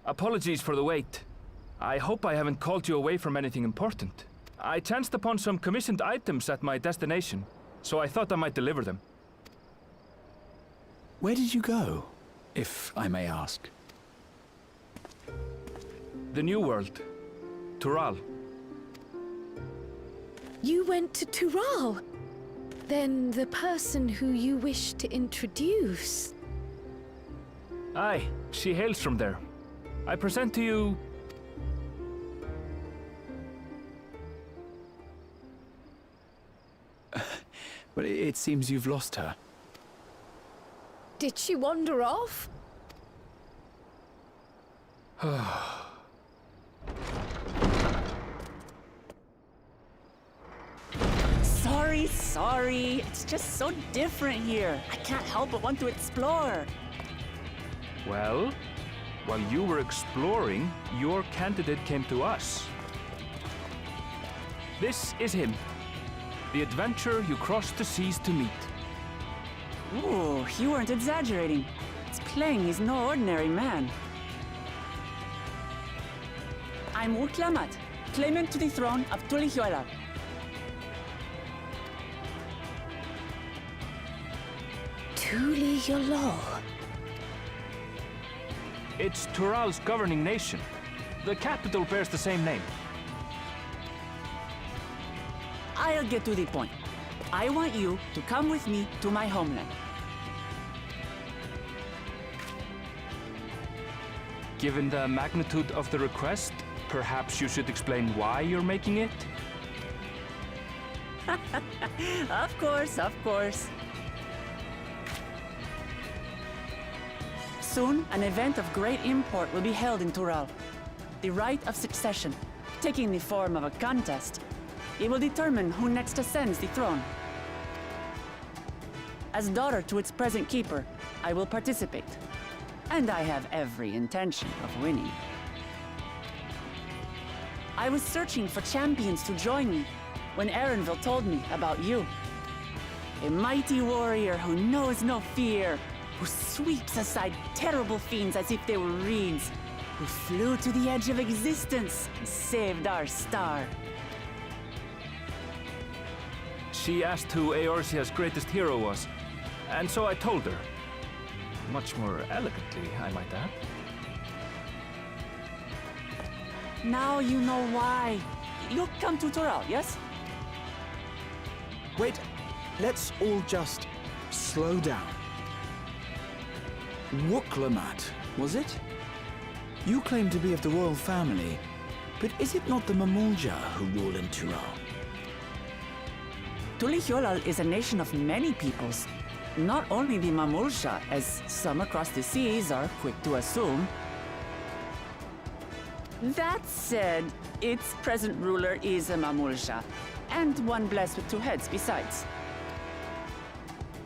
Apologies for the wait. I hope I haven't called you away from anything important. I chanced upon some commissioned items at my destination, so I thought I might deliver them. Where did you go, if I may ask? The New World. Tural. You went to Tural? Then the person who you wish to introduce... Aye, she hails from there. I present to you... Well, it seems you've lost her. Did she wander off? Sorry. It's just so different here. I can't help but want to explore. Well, while you were exploring, your candidate came to us. This is him. The adventurer you crossed the seas to meet. Ooh, you weren't exaggerating. It's plain he's no ordinary man. I'm Wuk Lamat, claimant to the throne of Tural. Tural. It's Tural's governing nation. The capital bears the same name. I'll get to the point. I want you to come with me to my homeland. Given the magnitude of the request, perhaps you should explain why you're making it? Of course. Soon, an event of great import will be held in Tural. The right of succession, taking the form of a contest. It will determine who next ascends the throne. As daughter to its present keeper, I will participate. And I have every intention of winning. I was searching for champions to join me when Erenville told me about you. A mighty warrior who knows no fear, who sweeps aside terrible fiends as if they were reeds, who flew to the edge of existence and saved our star. She asked who Eorzea's greatest hero was, and so I told her. Much more elegantly, I might add. Now you know why. You'll come to Tural, yes? Wait, let's all just slow down. Wuk Lamat, was it? You claim to be of the royal family, but is it not the Mamulja who rule in Tural? Tural is a nation of many peoples. Not only the Mamulja, as some across the seas are quick to assume. That said, its present ruler is a Mamulja, and one blessed with two heads besides.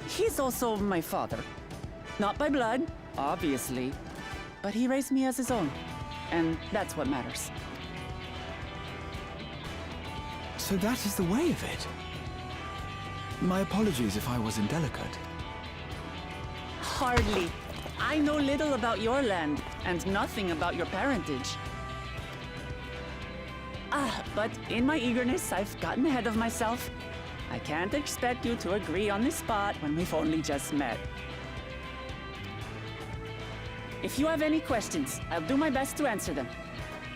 He's also my father. Not by blood, obviously, but he raised me as his own, and that's what matters. So that is the way of it. My apologies if I was indelicate. Hardly. I know little about your land, and nothing about your parentage. But in my eagerness, I've gotten ahead of myself. I can't expect you to agree on the spot when we've only just met. If you have any questions, I'll do my best to answer them.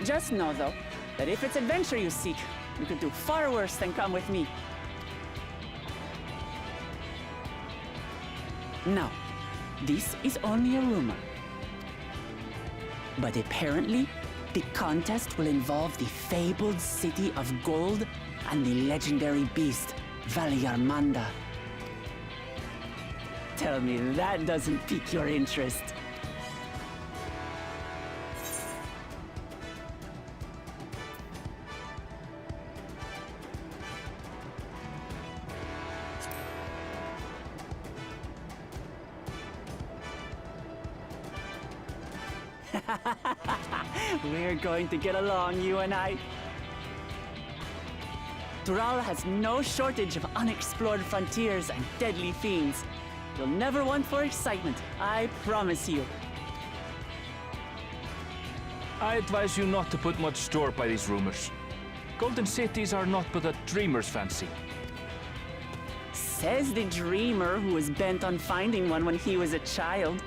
Just know, though, that if it's adventure you seek, you could do far worse than come with me. Now, this is only a rumor. But apparently, the contest will involve the fabled city of gold and the legendary beast, Valyarmanda. Tell me that doesn't pique your interest. We're going to get along, you and I. Tural has no shortage of unexplored frontiers and deadly fiends. You'll never want for excitement, I promise you. I advise you not to put much store by these rumors. Golden cities are not but a dreamer's fancy. Says the dreamer who was bent on finding one when he was a child.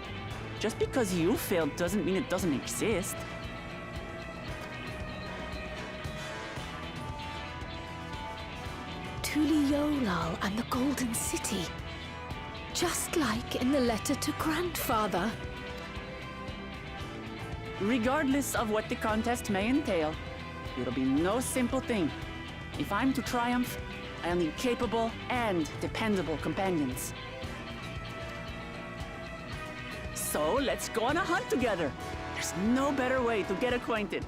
Just because you failed doesn't mean it doesn't exist. Tuliolal and the Golden City. Just like in the letter to Grandfather. Regardless of what the contest may entail, it'll be no simple thing. If I'm to triumph, I'll need capable and dependable companions. So let's go on a hunt together. There's no better way to get acquainted.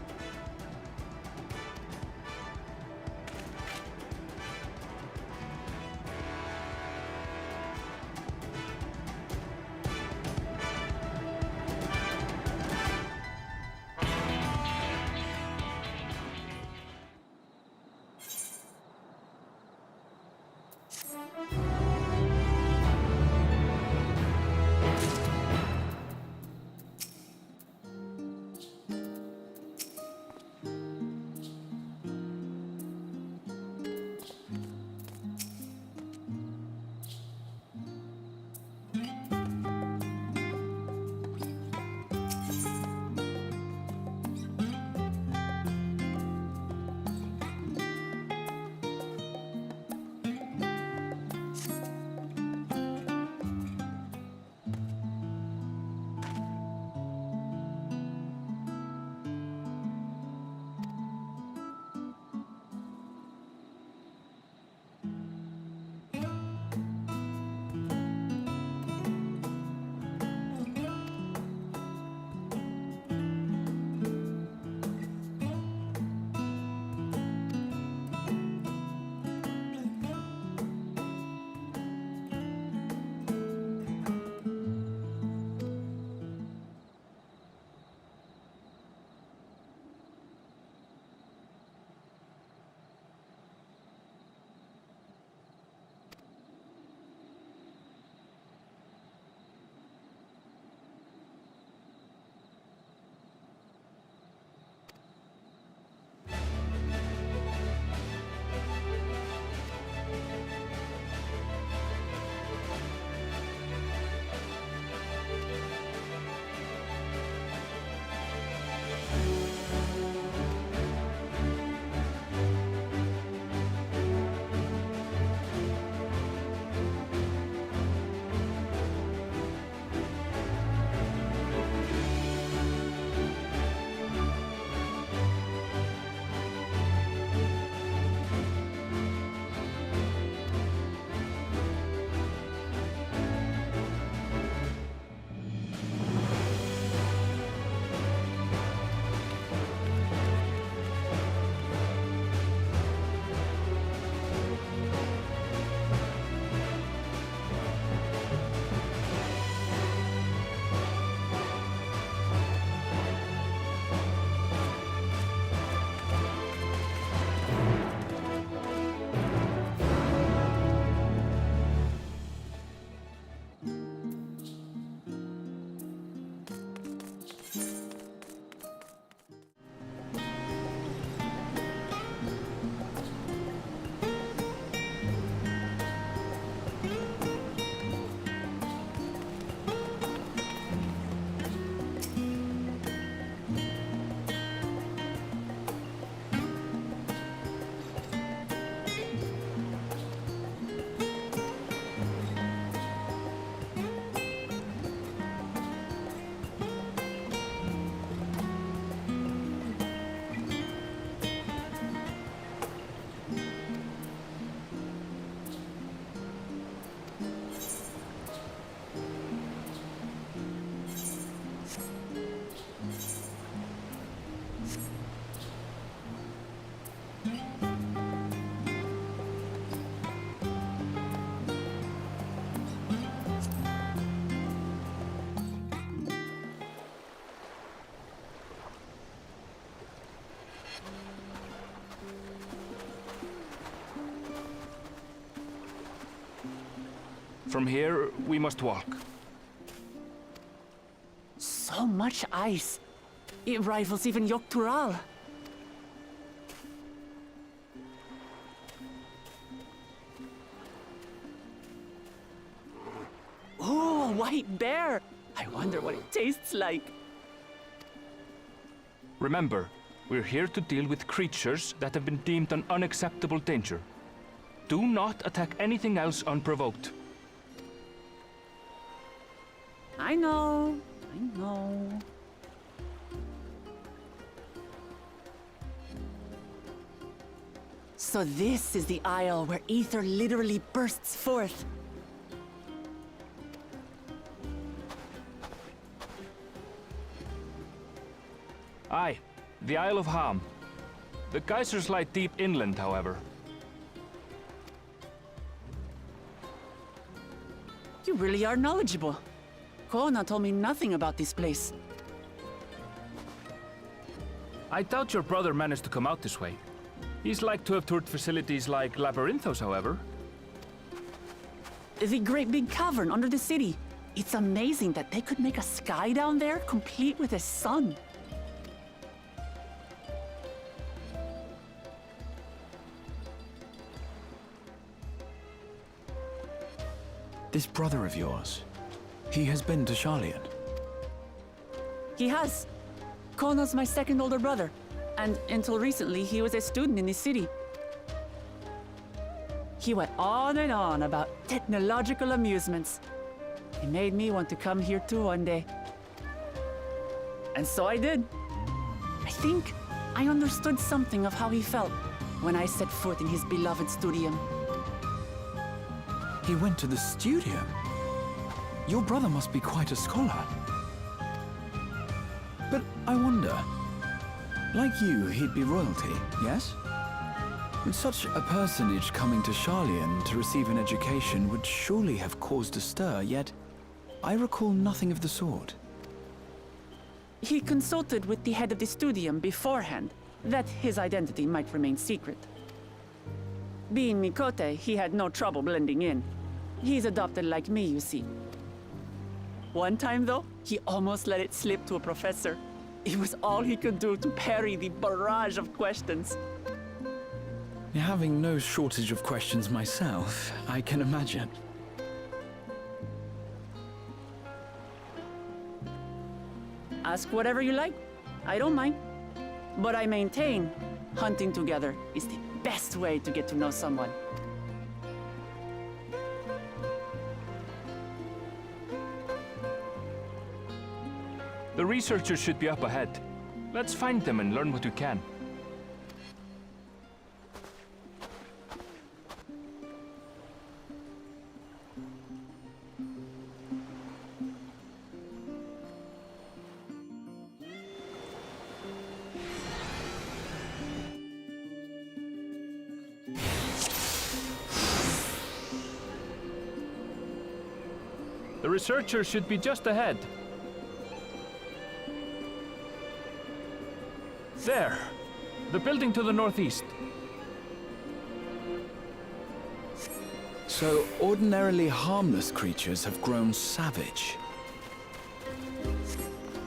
From here, we must walk. So much ice. It rivals even Tural. Oh, a white bear! I wonder what it tastes like. Remember, we're here to deal with creatures that have been deemed an unacceptable danger. Do not attack anything else unprovoked. I know. I know. So this is the isle where ether literally bursts forth. Aye, the Isle of Ham. The geysers lie deep inland, however. You really are knowledgeable. Kona told me nothing about this place. I doubt your brother managed to come out this way. He's like to have toured facilities like Labyrinthos, however. The great big cavern under the city. It's amazing that they could make a sky down there complete with a sun. This brother of yours, he has been to Sharlayan. He has. Kono's my second older brother, and until recently, he was a student in this city. He went on and on about technological amusements. He made me want to come here too one day. And so I did. I think I understood something of how he felt when I set foot in his beloved studium. He went to the studio. Your brother must be quite a scholar. But I wonder, like you, he'd be royalty, yes? With such a personage coming to Sharlayan to receive an education would surely have caused a stir, yet I recall nothing of the sort. He consulted with the head of the studium beforehand, that his identity might remain secret. Being Mikote, he had no trouble blending in. He's adopted like me, you see. One time, though, he almost let it slip to a professor. It was all he could do to parry the barrage of questions. Having no shortage of questions myself, I can imagine. Ask whatever you like. I don't mind. But I maintain, hunting together is the best way to get to know someone. The researchers should be up ahead. Let's find them and learn what we can. The researchers should be just ahead. There! The building to the northeast. So ordinarily harmless creatures have grown savage.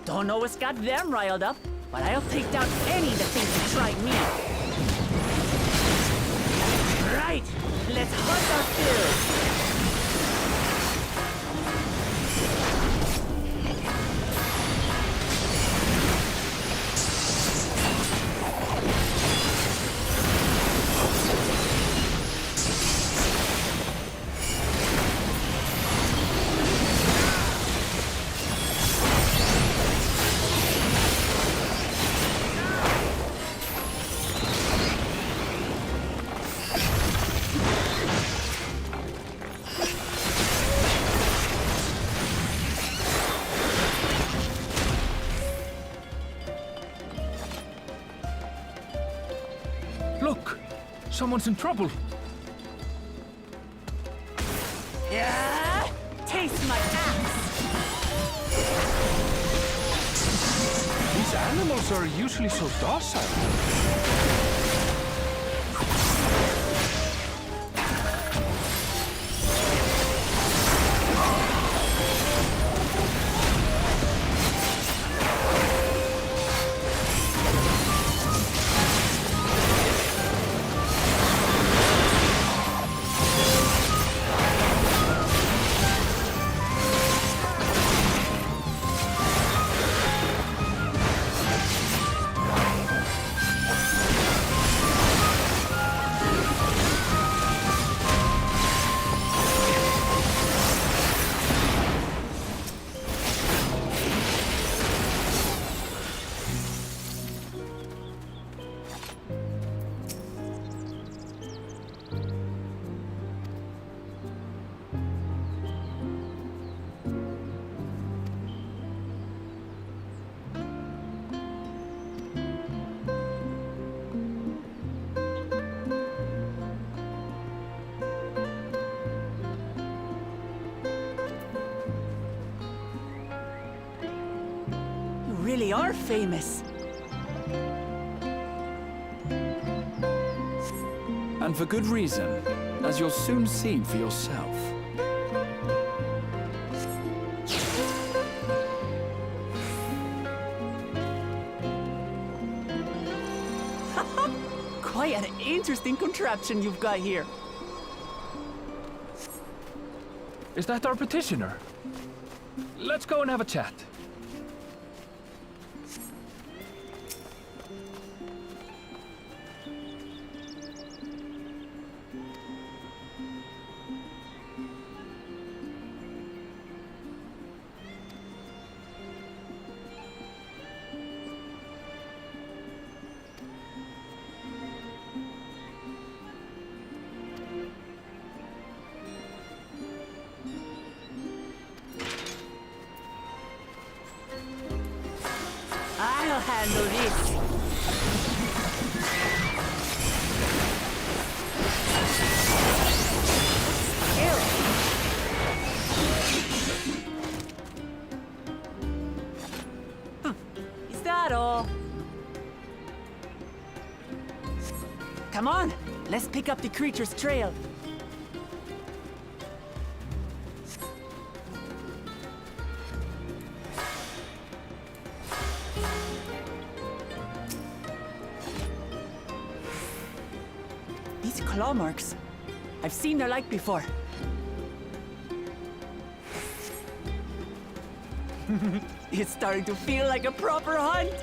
Don't know what's got them riled up, but I'll take down any that thinks to try me. Right! Let's hunt our fill! Look! Someone's in trouble! Yeah! Taste my axe! These animals are usually so docile. really are famous. And for good reason, as you'll soon see for yourself. Quite an interesting contraption you've got here. Is that our petitioner? Let's go and have a chat. I'll handle this. Is that all? Come on, let's pick up the creature's trail. These claw marks. I've seen their like before. It's starting to feel like a proper hunt.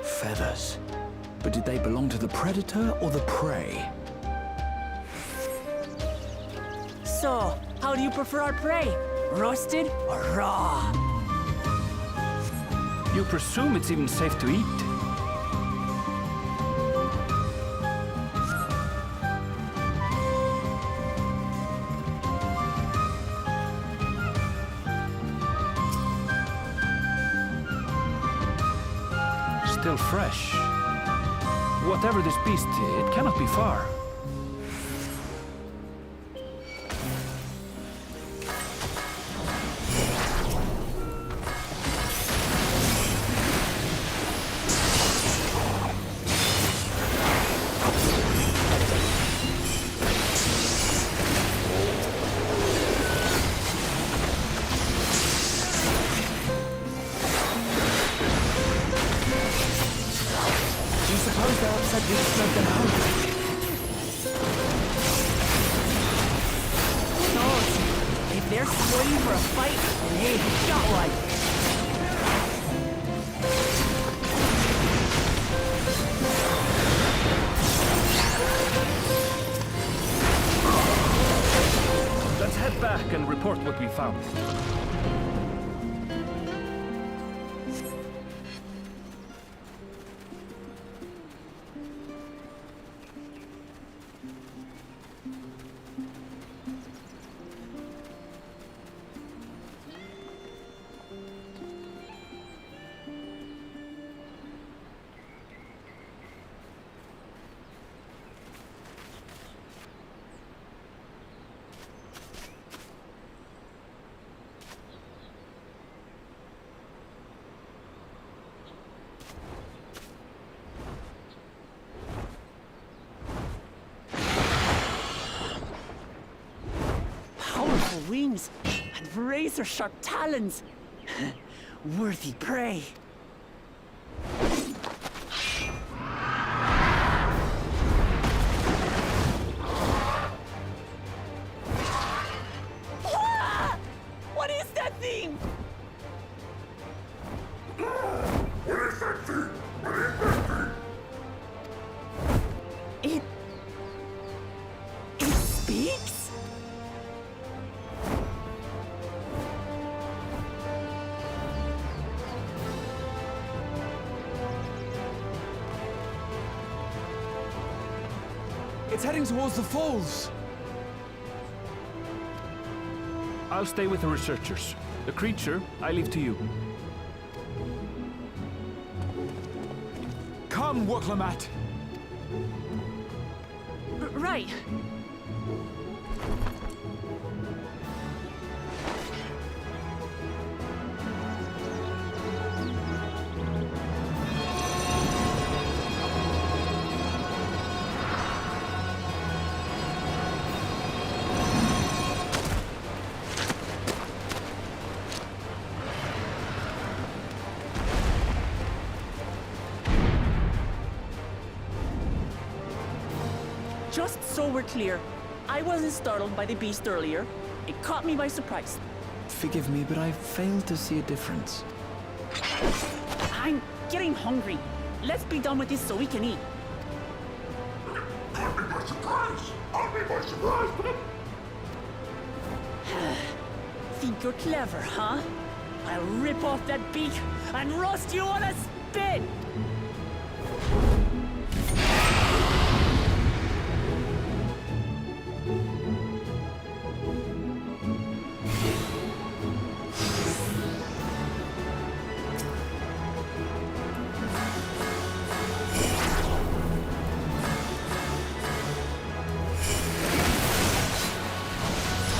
Feathers. But did they belong to the predator or the prey? So, how do you prefer our prey? Roasted or raw? You presume it's even safe to eat? Still fresh. Whatever this beast, it cannot be far. Who knows? If they're spoiling for a fight, they got one. Let's head back and report what we found. Powerful wings and razor-sharp talons. Worthy prey. Ah! What is that thing? It speaks? It's heading towards the falls. I'll stay with the researchers. The creature, I leave to you. Come, Wuk Lamat! Right. Just so we're clear, I wasn't startled by the beast earlier. It caught me by surprise. Forgive me, but I failed to see a difference. I'm getting hungry. Let's be done with this so we can eat. Caught me by surprise! Caught me by surprise! Think you're clever, huh? I'll rip off that beak and roast you on a spit!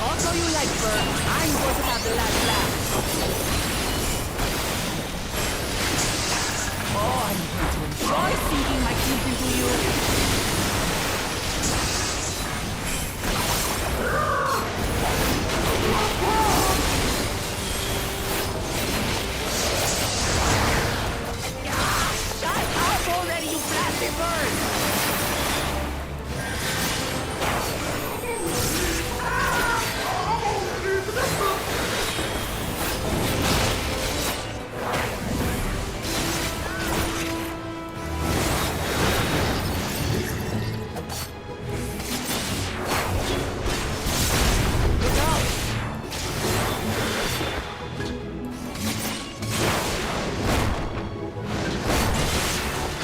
Although you like bird, I'm going to have the last laugh. Oh, I'm going to enjoy sinking my teeth into you. Shut up already, you blasted bird!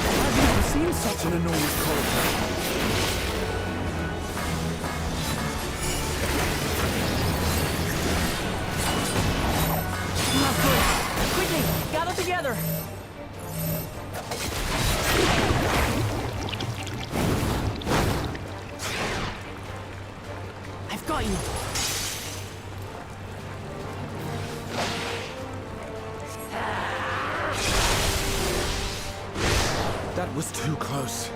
I've never seen such an enormous collar. Not good. Quickly, gather together. I've got you. That was too close.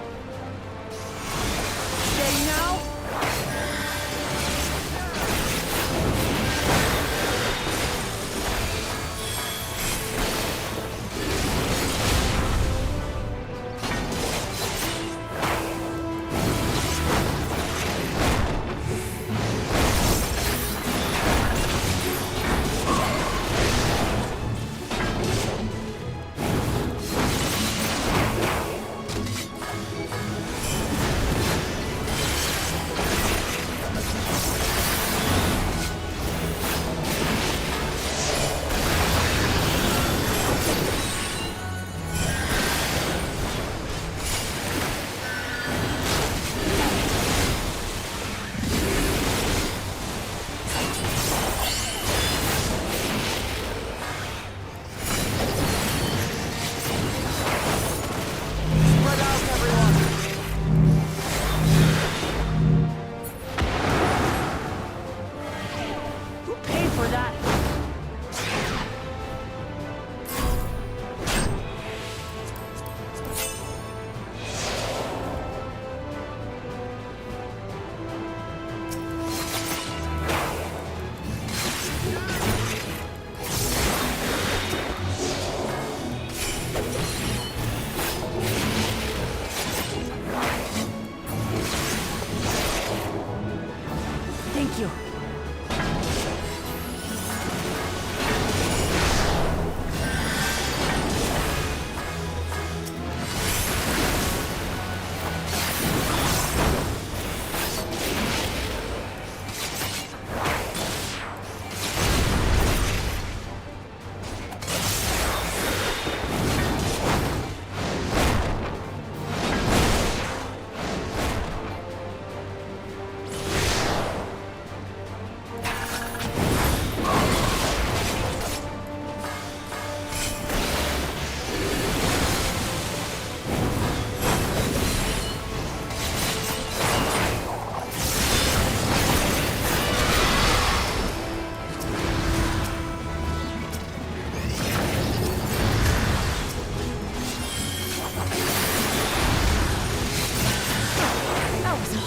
Steady now. Who paid for that? Thank you.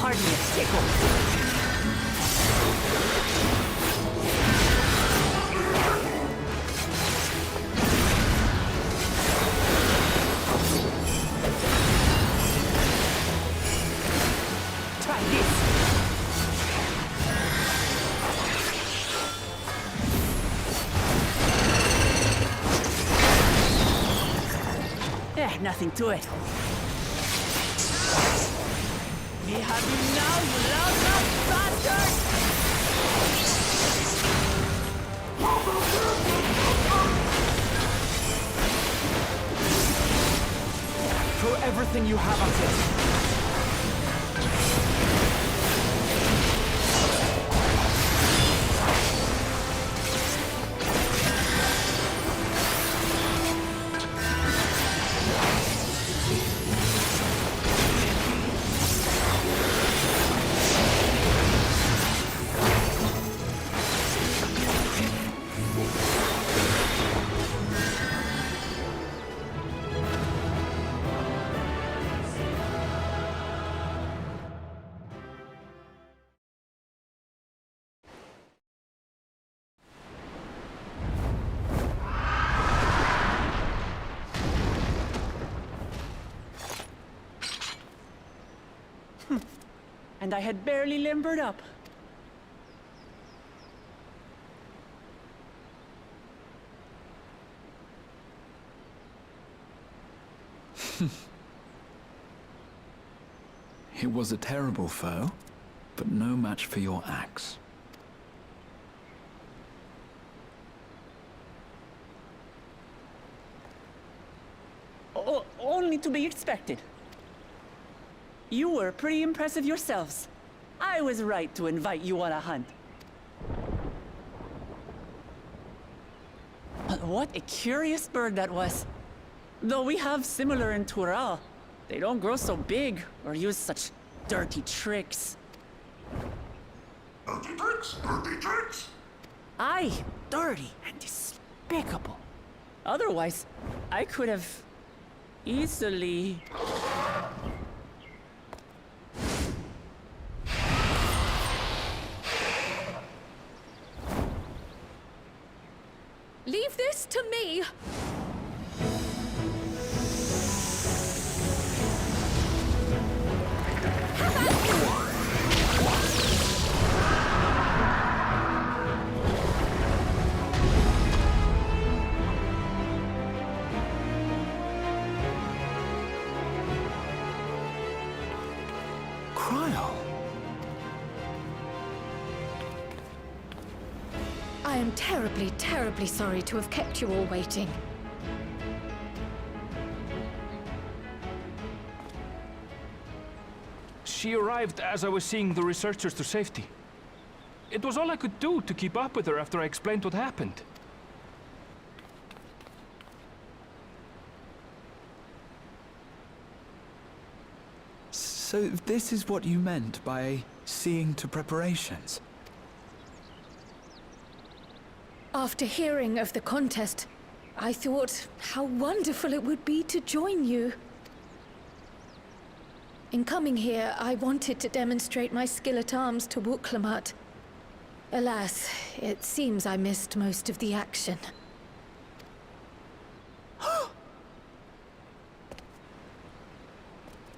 hardly a tickle. Try this. Nothing to it. We have you now, you loud-mouthed bastard! Throw everything you have at it. And I had barely limbered up. It was a terrible foe, but no match for your axe. Only to be expected. You were pretty impressive yourselves. I was right to invite you on a hunt. What a curious bird that was. Though we have similar in Tural, they don't grow so big or use such dirty tricks. Dirty tricks? Dirty tricks? Aye, dirty and despicable. Otherwise, I could have easily... Leave this to me! Krile! I am terribly, terribly sorry to have kept you all waiting. She arrived as I was seeing the researchers to safety. It was all I could do to keep up with her after I explained what happened. So this is what you meant by seeing to preparations? After hearing of the contest, I thought how wonderful it would be to join you. In coming here, I wanted to demonstrate my skill at arms to Wuk Lamat. Alas, it seems I missed most of the action.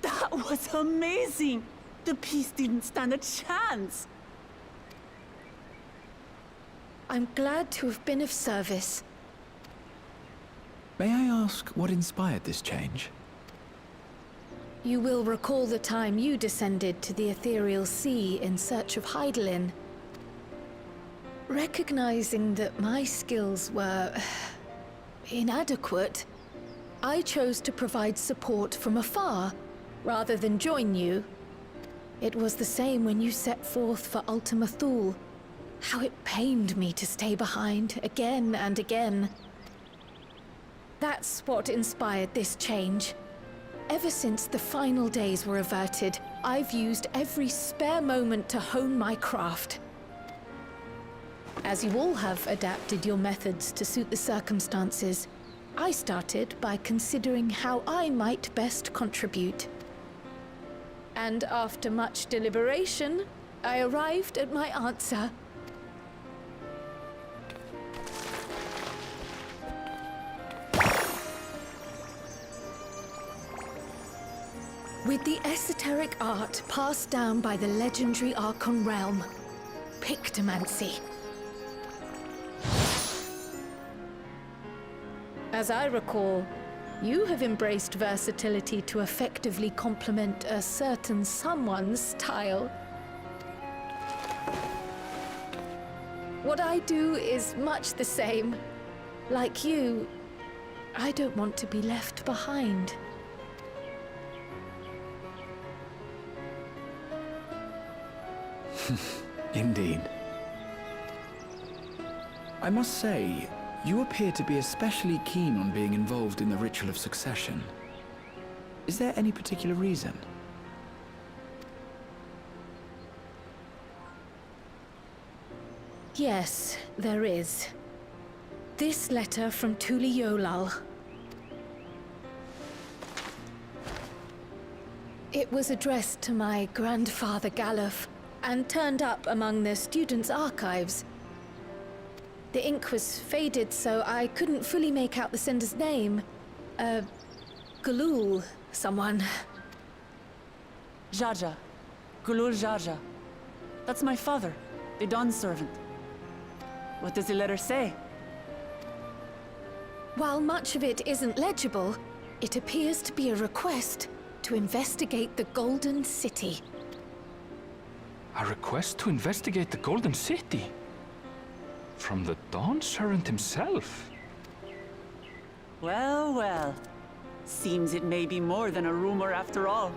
That was amazing! The piece didn't stand a chance! I'm glad to have been of service. May I ask what inspired this change? You will recall the time you descended to the ethereal sea in search of Daelen. Recognizing that my skills were inadequate, I chose to provide support from afar, rather than join you. It was the same when you set forth for Ultima Thule. How it pained me to stay behind, again and again. That's what inspired this change. Ever since the final days were averted, I've used every spare moment to hone my craft. As you all have adapted your methods to suit the circumstances, I started by considering how I might best contribute. And after much deliberation, I arrived at my answer. With the esoteric art passed down by the legendary Archon realm, Pictomancy. As I recall, you have embraced versatility to effectively complement a certain someone's style. What I do is much the same. Like you, I don't want to be left behind. Indeed. I must say, you appear to be especially keen on being involved in the ritual of succession. Is there any particular reason? Yes, there is. This letter from Tural. It was addressed to my grandfather Galuf, and turned up among the students' archives. The ink was faded, so I couldn't fully make out the sender's name. Galul, someone. Jaja. Gulul Jaja. That's my father, the Dawn servant. What does the letter say? While much of it isn't legible, it appears to be a request to investigate the Golden City. A request to investigate the Golden City? From the Dawn Servant himself? Well, well. Seems it may be more than a rumor after all.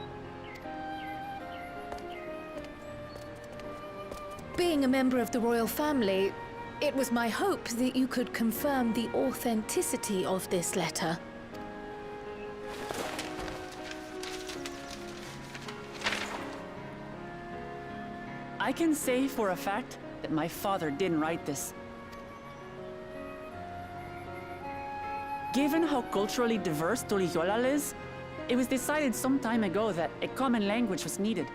Being a member of the royal family, it was my hope that you could confirm the authenticity of this letter. I can say for a fact that my father didn't write this. Given how culturally diverse Tural is, it was decided some time ago that a common language was needed.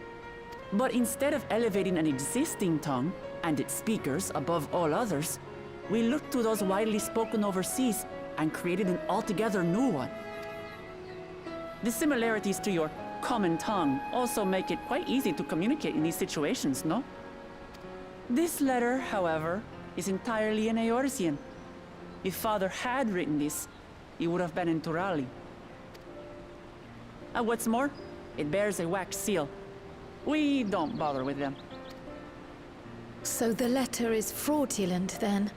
But instead of elevating an existing tongue and its speakers above all others, we looked to those widely spoken overseas and created an altogether new one. The similarities to your common tongue also make it quite easy to communicate in these situations, no? This letter, however, is entirely in Eorzean. If Father had written this, he would have been in Turali. And what's more, it bears a wax seal. We don't bother with them. So the letter is fraudulent, then?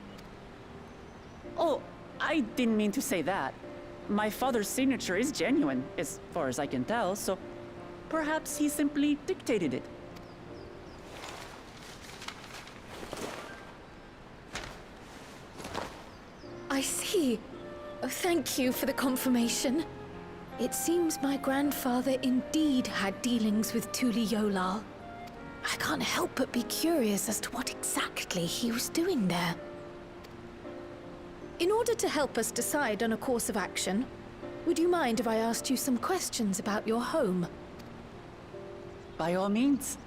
Oh, I didn't mean to say that. My father's signature is genuine, as far as I can tell, so perhaps he simply dictated it. I see. Oh, thank you for the confirmation. It seems my grandfather indeed had dealings with Tural. I can't help but be curious as to what exactly he was doing there. In order to help us decide on a course of action, would you mind if I asked you some questions about your home? By all means.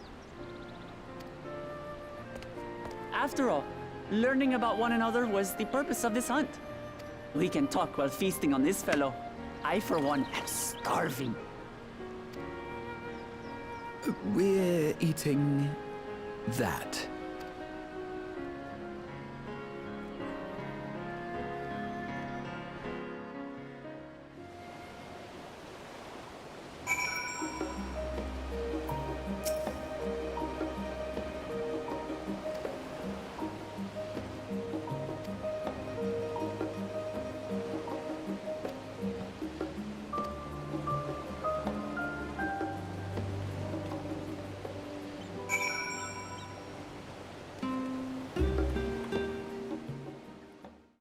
After all, learning about one another was the purpose of this hunt. We can talk while feasting on this fellow. I, for one, am starving. We're eating that.